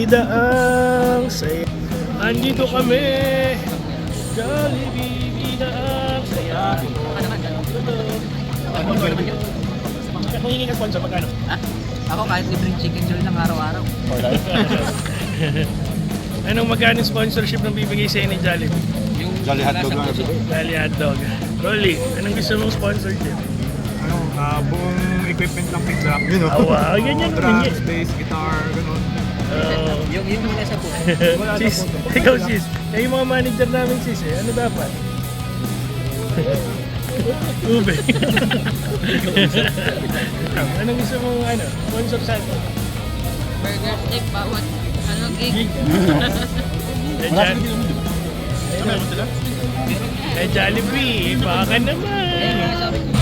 bida ang saya. Andito kami. Jollibee, bida ang saya. Kung hingin ka sponsor, magkano? Ha? Ako kahit libreng chicken joy lang araw-araw. Anong magkano sponsorship ng bibigay sa'yo ni Jollibee? Yung Jolly hotdog lang. Jolly Hotdog. Rolly, anong gusto mong sponsorship? Buong equipment ng pizza. You know? Wow, ganyan. Drums, bass, guitar, ganun. yung muna sa po. Sis, ikaw sis. Kayo yung mga manager namin sis eh. Ano dapat? Ube. Anong gusto mong sponsor sa atin? Burger stick, bawat gig. Jollibee, baka naman.